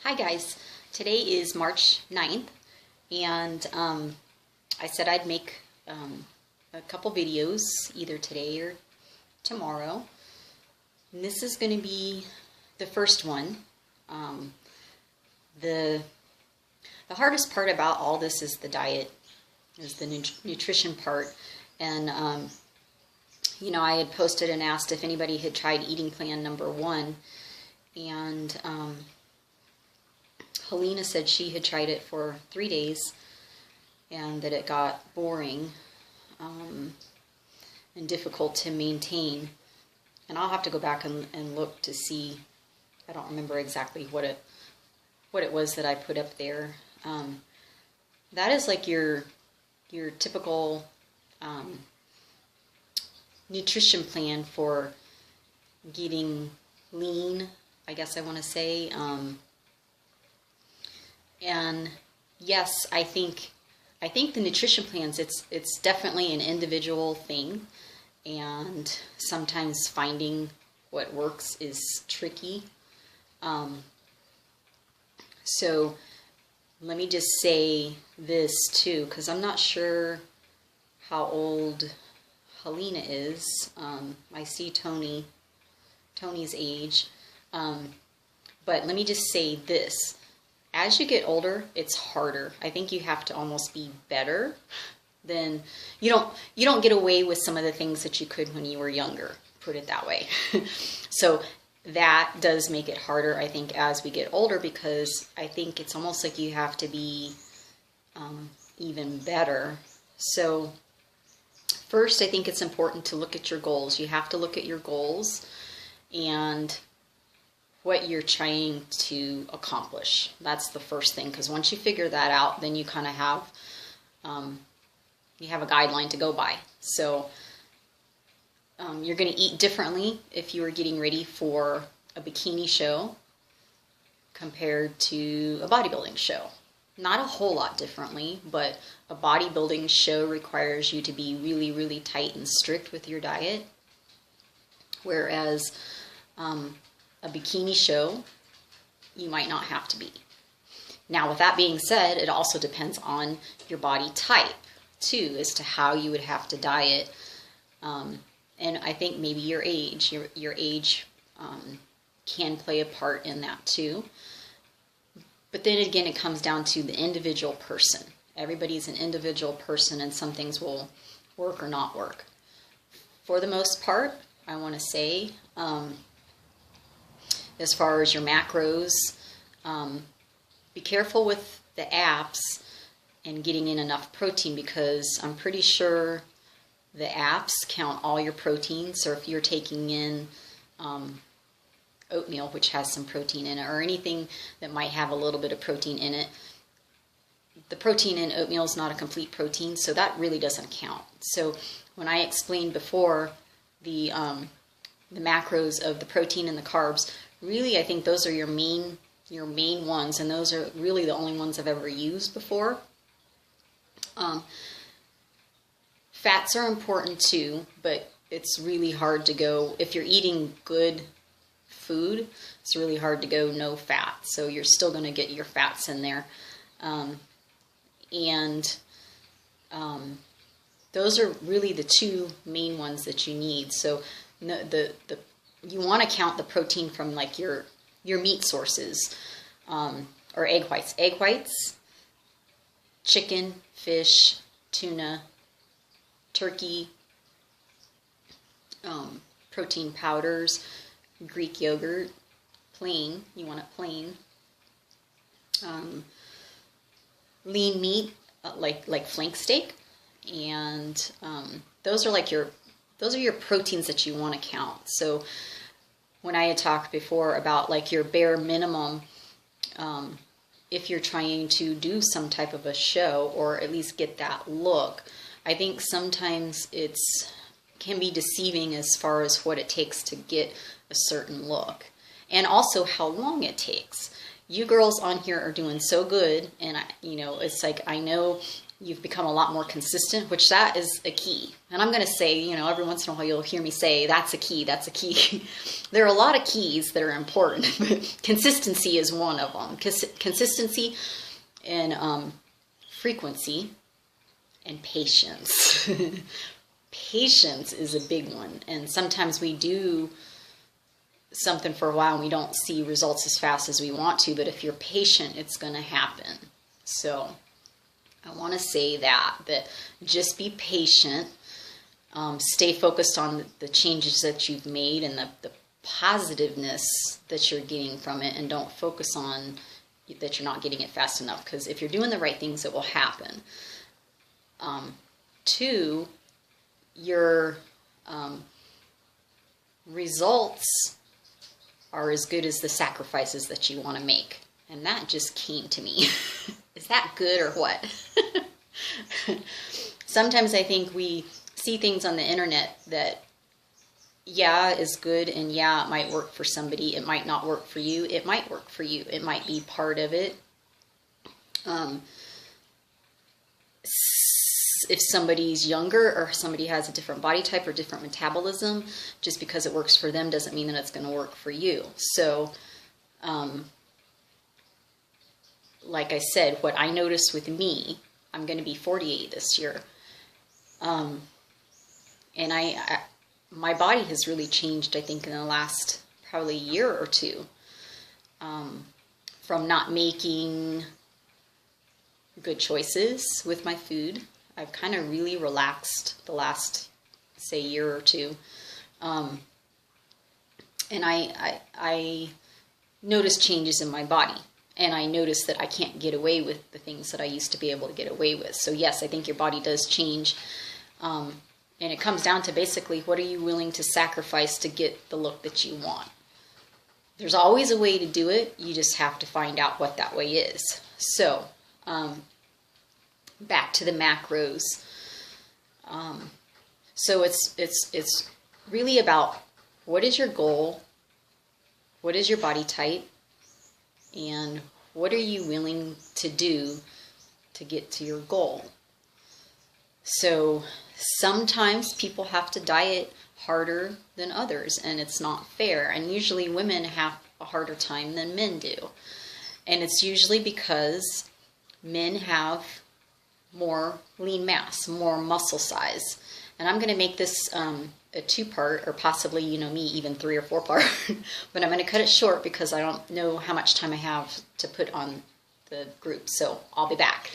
Hi guys, today is March 9th and I said I'd make a couple videos either today or tomorrow. And this is going to be the first one. The hardest part about all this is the diet, is the nutrition part. And you know, I had posted and asked if anybody had tried eating plan number 1, and Helena said she had tried it for 3 days and that it got boring and difficult to maintain. And I'll have to go back and look to see. I don't remember exactly what it was that I put up there. That is like your typical nutrition plan for getting lean, I guess I want to say. And yes, I think the nutrition plans, it's definitely an individual thing, and sometimes finding what works is tricky. So let me just say this too, because I'm not sure how old Helena is. I see Tony's age, but let me just say this. As you get older, it's harder. I think you have to almost be better than, you don't get away with some of the things that you could when you were younger, put it that way. So that does make it harder, I think, as we get older, because I think it's almost like you have to be even better. So first, I think it's important to look at your goals. You have to look at your goals and what you're trying to accomplish. That's the first thing, because once you figure that out, then you kind of have you have a guideline to go by. So you're going to eat differently if you were getting ready for a bikini show compared to a bodybuilding show. Not a whole lot differently, but a bodybuilding show requires you to be really, really tight and strict with your diet, whereas a bikini show, you might not have to be. Now, with that being said, it also depends on your body type, too, as to how you would have to diet. And I think maybe your age, can play a part in that, too. But then again, it comes down to the individual person. Everybody's an individual person, and some things will work or not work. For the most part, I want to say, as far as your macros, be careful with the apps and getting in enough protein, because I'm pretty sure the apps count all your protein. So if you're taking in oatmeal, which has some protein in it, or anything that might have a little bit of protein in it, the protein in oatmeal is not a complete protein, so that really doesn't count. So when I explained before the macros of the protein and the carbs, really, I think those are your main ones, and those are really the only ones I've ever used before. Fats are important too, but it's really hard to go, if you're eating good food, it's really hard to go no fat. So you're still going to get your fats in there. Those are really the two main ones that you need. So you want to count the protein from like your meat sources, or egg whites. Egg whites, chicken, fish, tuna, turkey, protein powders, Greek yogurt, plain, you want it plain. Lean meat, like flank steak, and those are your proteins that you want to count. So when I had talked before about like your bare minimum, if you're trying to do some type of a show, or at least get that look, I think sometimes can be deceiving as far as what it takes to get a certain look, and also how long it takes. You girls on here are doing so good, and it's like, I know you've become a lot more consistent, which that is a key. And I'm going to say, you know, every once in a while you'll hear me say, that's a key, that's a key. There are a lot of keys that are important, but consistency is one of them. Consistency and frequency and patience. Patience is a big one. And sometimes we do something for a while and we don't see results as fast as we want to, but if you're patient, it's going to happen. So I want to say that just be patient, stay focused on the changes that you've made and the positiveness that you're getting from it, and don't focus on that you're not getting it fast enough, because if you're doing the right things, it will happen. 2, your results are as good as the sacrifices that you want to make. And that just came to me. Is that good or what? Sometimes I think we see things on the internet that, yeah, is good, and yeah, it might work for somebody. It might not work for you. It might work for you. It might be part of it. If somebody's younger or somebody has a different body type or different metabolism, just because it works for them doesn't mean that it's going to work for you. So, like I said, what I noticed with me, I'm going to be 48 this year. And my body has really changed, I think, in the last probably year or two. From not making good choices with my food. I've kind of really relaxed the last, say, year or two. And I noticed changes in my body. And I noticed that I can't get away with the things that I used to be able to get away with. So yes, I think your body does change. And it comes down to basically, what are you willing to sacrifice to get the look that you want? There's always a way to do it. You just have to find out what that way is. So, back to the macros. So it's really about, what is your goal? What is your body type? And what are you willing to do to get to your goal? So sometimes people have to diet harder than others, and it's not fair. And usually women have a harder time than men do. And it's usually because men have more lean mass, more muscle size. And I'm going to make this a 2-part, or possibly, you know me, even 3 or 4-part. But I'm going to cut it short because I don't know how much time I have to put on the group. So I'll be back.